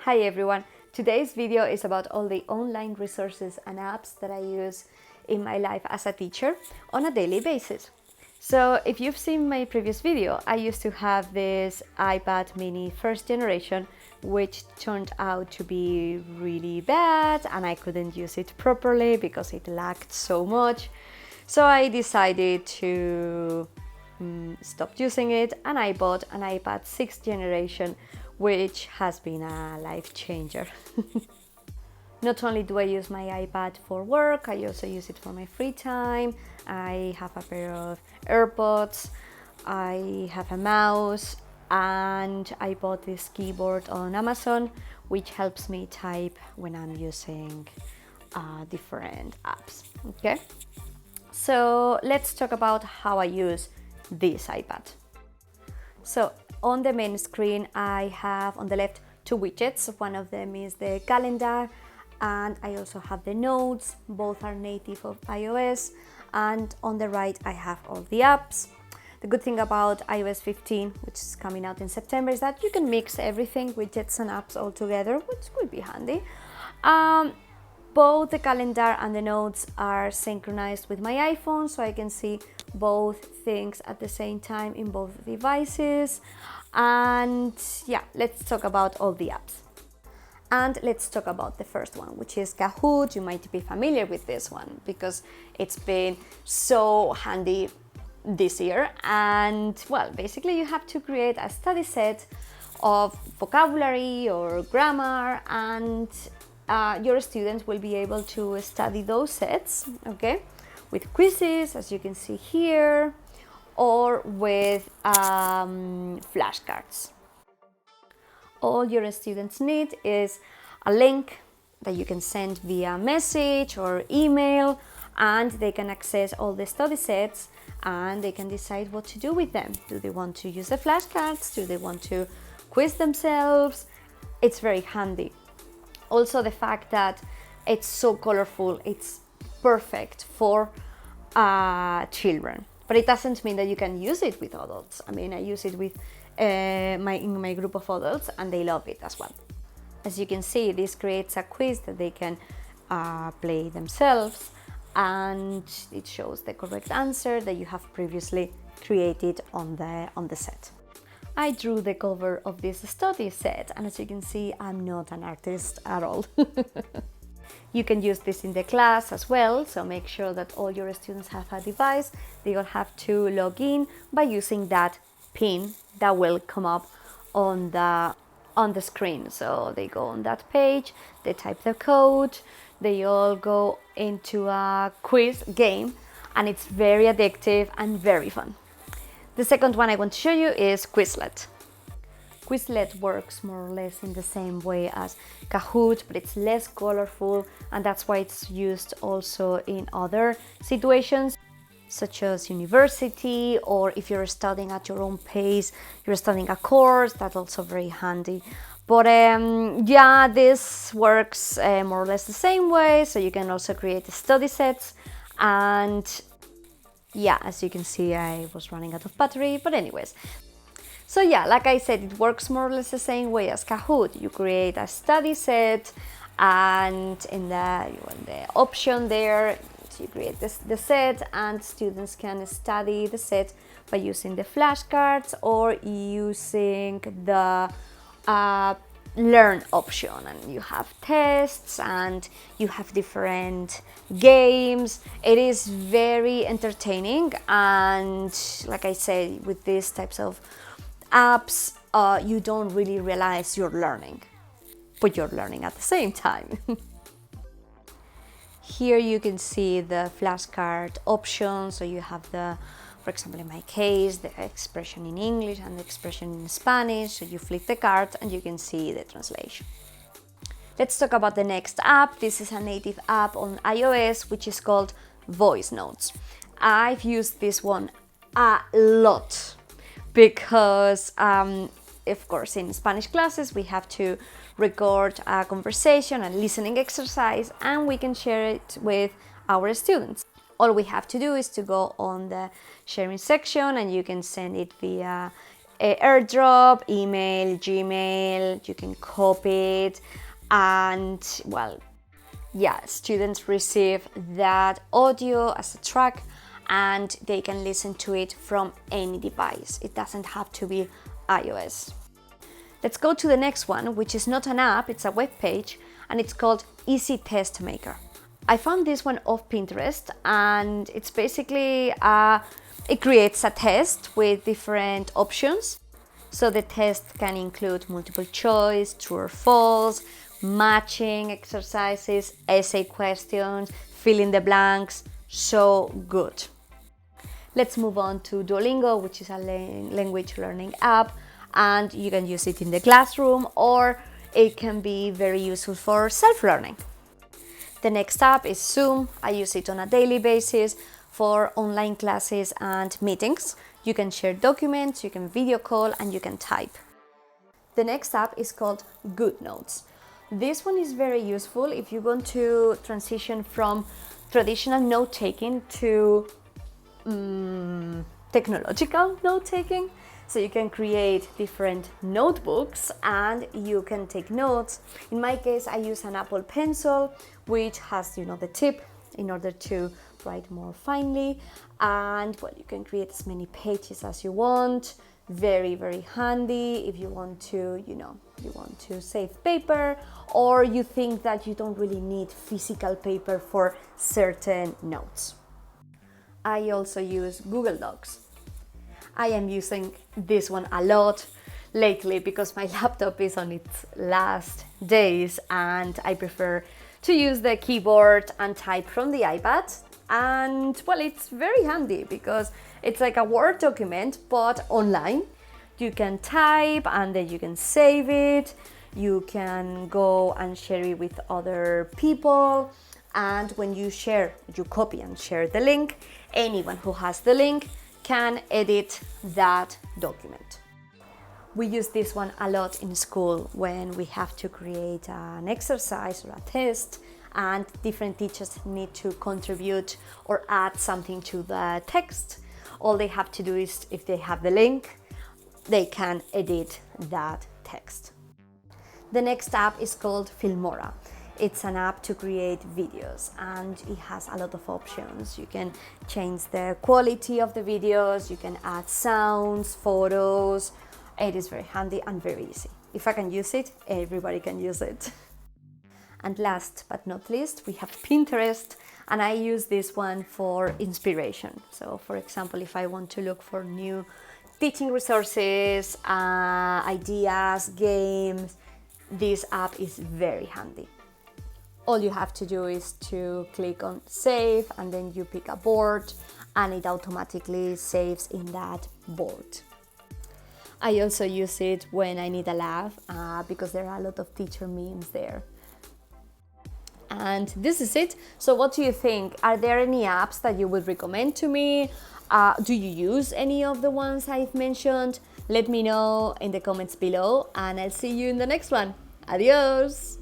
Hi everyone! Today's video is about all the online resources and apps that I use in my life as a teacher on a daily basis. So if you've seen my previous video, I used to have this iPad mini first generation, which turned out to be really bad and I couldn't use it properly because it lagged so much. So I decided to stop using it and I bought an iPad 6th generation, which has been a life changer. Not only do I use my iPad for work, I also use it for my free time. I have a pair of AirPods, I have a mouse, and I bought this keyboard on Amazon, which helps me type when I'm using different apps. Okay, so let's talk about how I use this iPad. So on the main screen, I have on the left two widgets. One of them is the calendar, and I also have the notes. Both are native of iOS. And on the right, I have all the apps. The good thing about iOS 15, which is coming out in September, is that you can mix everything, widgets and apps all together, which could be handy. Both the calendar and the notes are synchronized with my iPhone, so I can see both things at the same time in both devices. And yeah, let's talk about all the apps. And let's talk about the first one, which is Kahoot. You might be familiar with this one because it's been so handy this year. And well, basically you have to create a study set of vocabulary or grammar, and your students will be able to study those sets, okay, with quizzes, as you can see here, or with flashcards. All your students need is a link that you can send via message or email, and they can access all the study sets and they can decide what to do with them. Do they want to use the flashcards? Do they want to quiz themselves? It's very handy. Also, the fact that it's so colorful, it's perfect for children. But it doesn't mean that you can use it with adults. I mean, I use it with in my group of adults and they love it as well. As you can see, this creates a quiz that they can play themselves, and it shows the correct answer that you have previously created on the set. I drew the cover of this study set, and as you can see, I'm not an artist at all. You can use this in the class as well, so make sure that all your students have a device. They will have to log in by using that pin that will come up on the screen. So they go on that page, they type the code, they all go into a quiz game, and it's very addictive and very fun. The second one I want to show you is Quizlet. Quizlet works more or less in the same way as Kahoot, but it's less colorful, and that's why it's used also in other situations, such as university, or if you're studying at your own pace, you're studying a course, that's also very handy. But yeah, this works more or less the same way, so you can also create study sets. And yeah, as you can see, I was running out of battery, but anyways. So yeah, like I said, it works more or less the same way as Kahoot. You create a study set, and in the option there, you create the set, and students can study the set by using the flashcards or using the learn option. And you have tests and you have different games. It is very entertaining, and like I said, with these types of apps, you don't really realize you're learning, but you're learning at the same time. Here you can see the flashcard options. So you have for example, in my case, the expression in English and the expression in Spanish. So you flip the card and you can see the translation. Let's talk about the next app. This is a native app on iOS, which is called Voice Notes. I've used this one a lot because, of course, in Spanish classes, we have to record a conversation and listening exercise, and we can share it with our students. All we have to do is to go on the sharing section, and you can send it via AirDrop, email, Gmail, you can copy it, and well, yeah, students receive that audio as a track and they can listen to it from any device. It doesn't have to be iOS. Let's go to the next one, which is not an app, it's a web page, and it's called Easy Test Maker. I found this one off Pinterest, and it's basically, it creates a test with different options. So the test can include multiple choice, true or false, matching exercises, essay questions, fill in the blanks, so good. Let's move on to Duolingo, which is a language learning app, and you can use it in the classroom or it can be very useful for self-learning. The next app is Zoom. I use it on a daily basis for online classes and meetings. You can share documents, you can video call, and you can type. The next app is called GoodNotes. This one is very useful if you want to transition from traditional note-taking to technological note-taking. So you can create different notebooks and you can take notes. In my case, I use an Apple Pencil, which has, the tip in order to write more finely. And well, you can create as many pages as you want. Very, very handy if you want to, you want to save paper, or you think that you don't really need physical paper for certain notes. I also use Google Docs. I am using this one a lot lately because my laptop is on its last days and I prefer to use the keyboard and type from the iPad. And well, it's very handy because it's like a Word document but online. You can type and then you can save it. You can go and share it with other people. And when you copy and share the link, anyone who has the link can edit that document. We use this one a lot in school when we have to create an exercise or a test and different teachers need to contribute or add something to the text. All they have to do is, if they have the link, they can edit that text. The next app is called Filmora. It's an app to create videos and it has a lot of options. You can change the quality of the videos, you can add sounds, photos. It is very handy and very easy. If I can use it, everybody can use it. And last but not least, we have Pinterest, and I use this one for inspiration. So for example, if I want to look for new teaching resources, ideas, games, this app is very handy. All you have to do is to click on save and then you pick a board and it automatically saves in that board. I also use it when I need a laugh because there are a lot of teacher memes there. And this is it. So what do you think? Are there any apps that you would recommend to me? Do you use any of the ones I've mentioned? Let me know in the comments below and I'll see you in the next one. Adios!